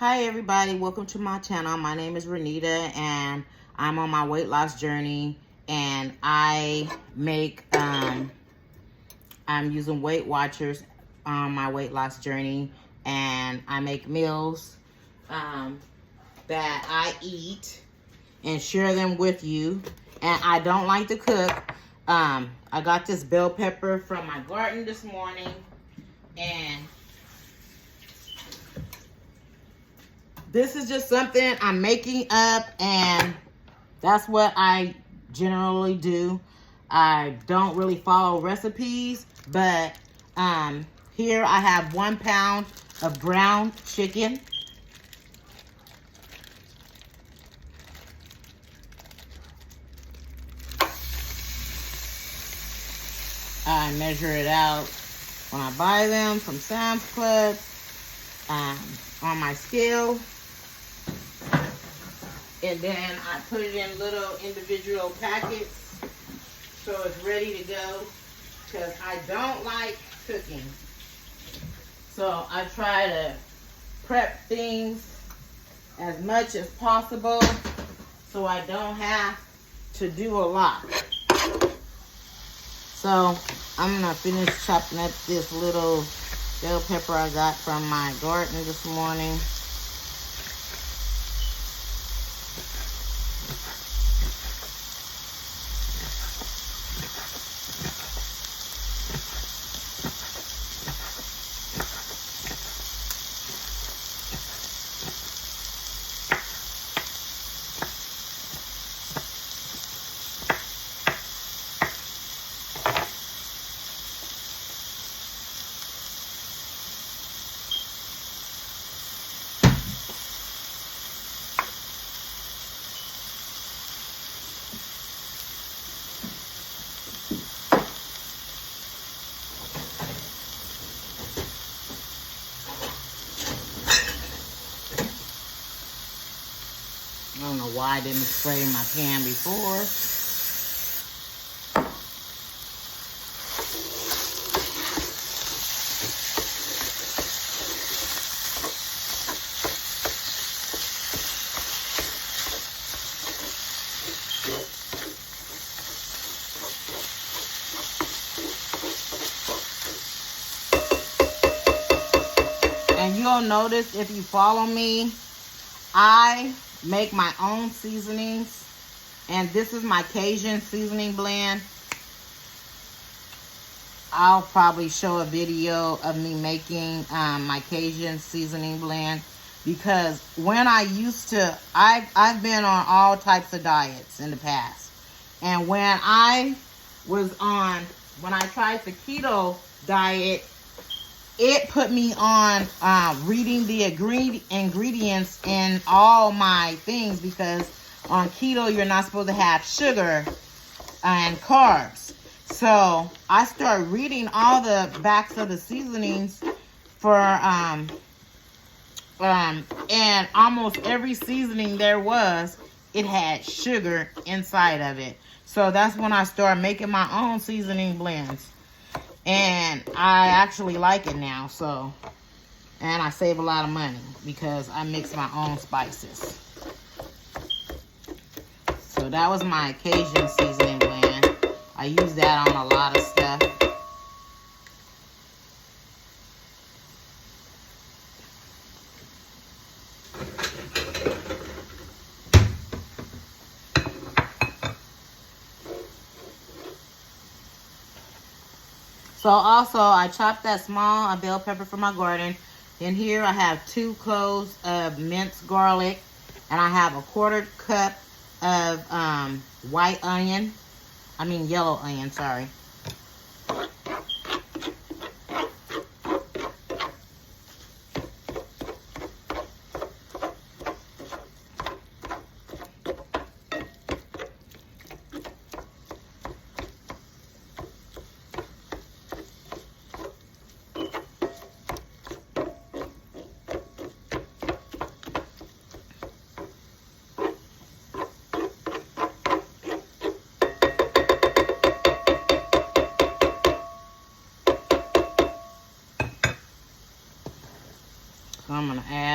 Hi everybody, welcome to my channel. My name is Renita and I'm on my weight loss journey, and I make I'm using Weight Watchers on my weight loss journey, and I make meals that I eat and share them with you. And I don't like to cook. I got this bell pepper from my garden this morning, and this is just something I'm making up, and that's what I generally do. I don't really follow recipes, but here I have 1 pound of ground chicken. I measure it out when I buy them from Sam's Club on my scale. And then I put it in little individual packets so it's ready to go, because I don't like cooking. So I try to prep things as much as possible so I don't have to do a lot. So I'm gonna finish chopping up this little bell pepper I got from my garden this morning. I don't know why I didn't spray my pan before. And you'll notice if you follow me, I make my own seasonings, and this is my Cajun seasoning blend. I'll probably show a video of me making my Cajun seasoning blend, because when I used to, I've been on all types of diets in the past, and when I tried the keto diet, it put me on reading the ingredients in all my things, because on keto, you're not supposed to have sugar and carbs. So I started reading all the backs of the seasonings for, and almost every seasoning there was, it had sugar inside of it. So that's when I started making my own seasoning blends. And I actually like it now, so, and I save a lot of money because I mix my own spices. So that was my Cajun seasoning blend. I use that on a lot of stuff. So also, I chopped that small bell pepper from my garden. In here, I have 2 cloves of minced garlic, and I have a 1/4 cup of yellow onion, sorry.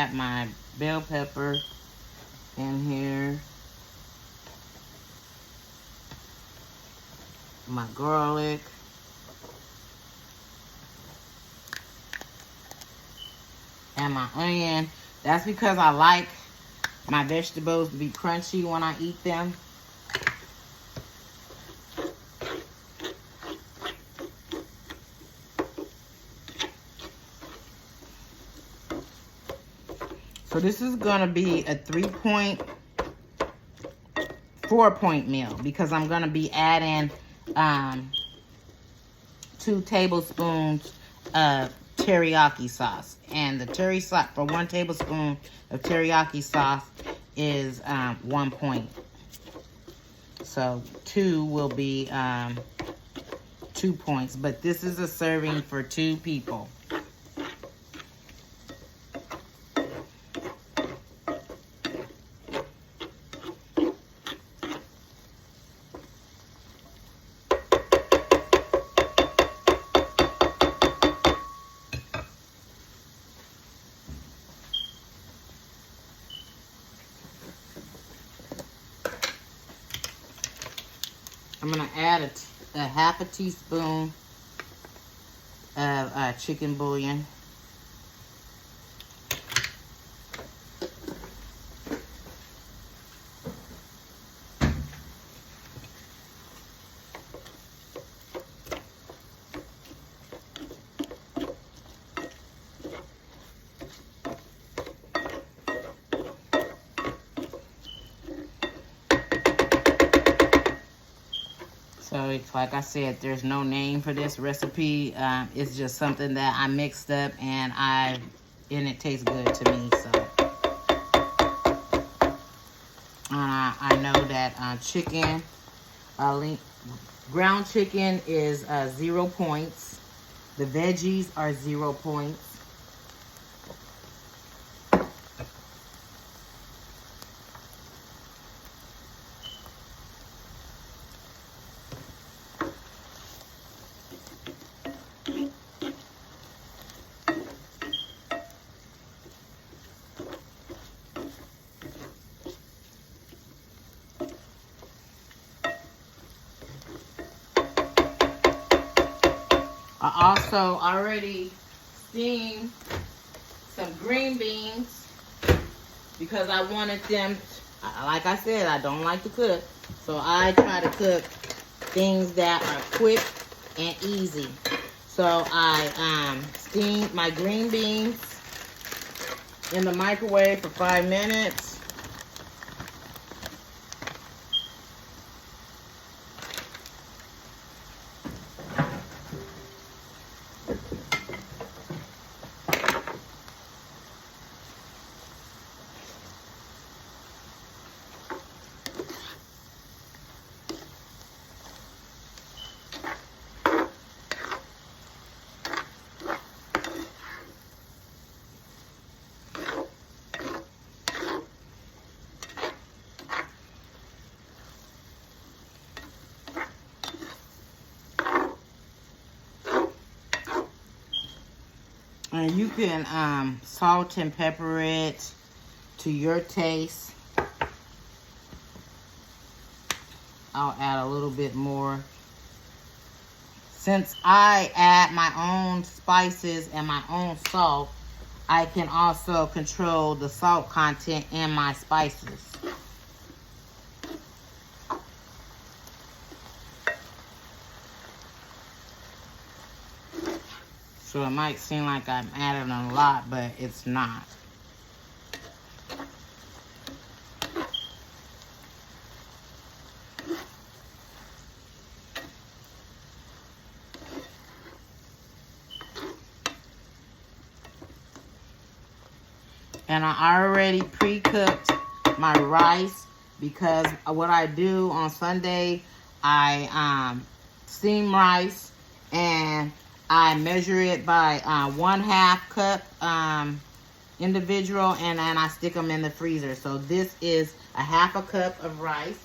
add my bell pepper in here. My garlic. And my onion. That's because I like my vegetables to be crunchy when I eat them. So this is gonna be a 4-point meal because I'm gonna be adding 2 tablespoons of teriyaki sauce. And the teriyaki sauce, for 1 tablespoon of teriyaki sauce is 1 point. So 2 will be 2 points. But this is a serving for 2 people. I'm going to add a half a teaspoon of chicken bouillon. So it's like I said, there's no name for this recipe. It's just something that I mixed up and it tastes good to me. So I know that chicken, ground chicken is 0 points. The veggies are 0 points. I also already steamed some green beans because I wanted them, like I said, I don't like to cook. So I try to cook things that are quick and easy. So I steamed my green beans in the microwave for 5 minutes. And you can salt and pepper it to your taste. I'll add a little bit more. Since I add my own spices and my own salt, I can also control the salt content in my spices. So it might seem like I'm adding a lot, but it's not. And I already pre-cooked my rice because what I do on Sunday, I steam rice and I measure it by 1/2 cup individual, and then I stick them in the freezer. So this is a 1/2 cup of rice.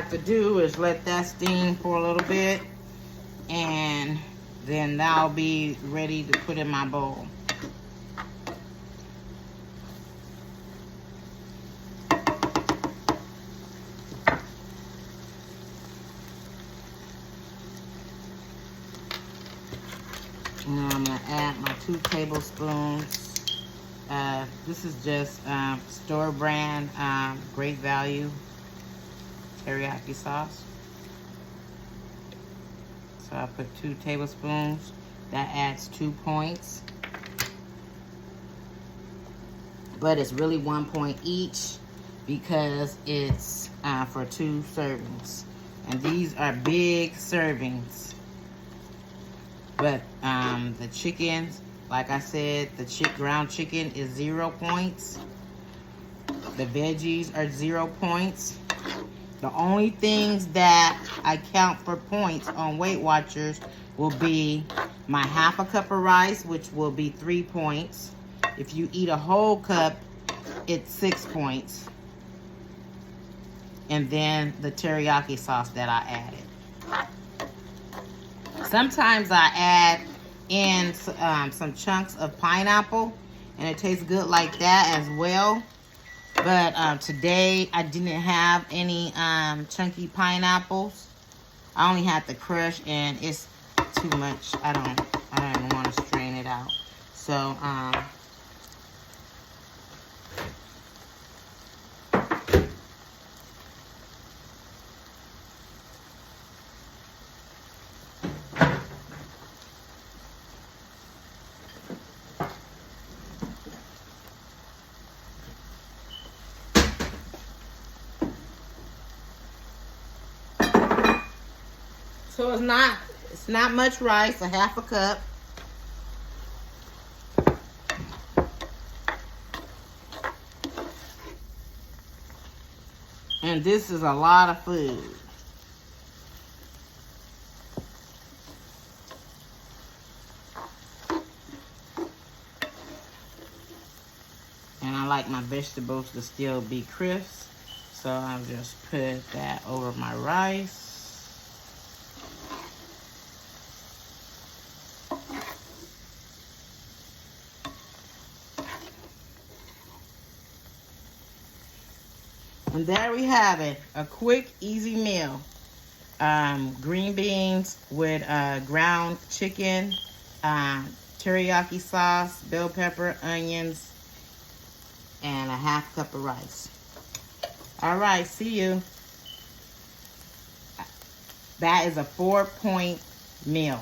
have to do is let that steam for a little bit, and then that'll be ready to put in my bowl. And I'm gonna add my 2 tablespoons. This is just store brand, Great Value teriyaki sauce. So I put 2 tablespoons. That adds 2 points. But it's really 1 point each because it's for 2 servings. And these are big servings. But the chickens, like I said, the ground chicken is 0 points. The veggies are 0 points. The only things that I count for points on Weight Watchers will be my half a cup of rice, which will be 3 points. If you eat a whole cup, it's 6 points. And then the teriyaki sauce that I added. Sometimes I add in some chunks of pineapple, and it tastes good like that as well. But today I didn't have any chunky pineapples. I only had the crush, and it's too much. I don't even want to strain it out. So So it's not much rice, a half a cup. And this is a lot of food. And I like my vegetables to still be crisp. So I'll just put that over my rice. And there we have it, a quick, easy meal. Green beans with ground chicken, teriyaki sauce, bell pepper, onions, and a half cup of rice. All right, see you. That is a 4-point meal.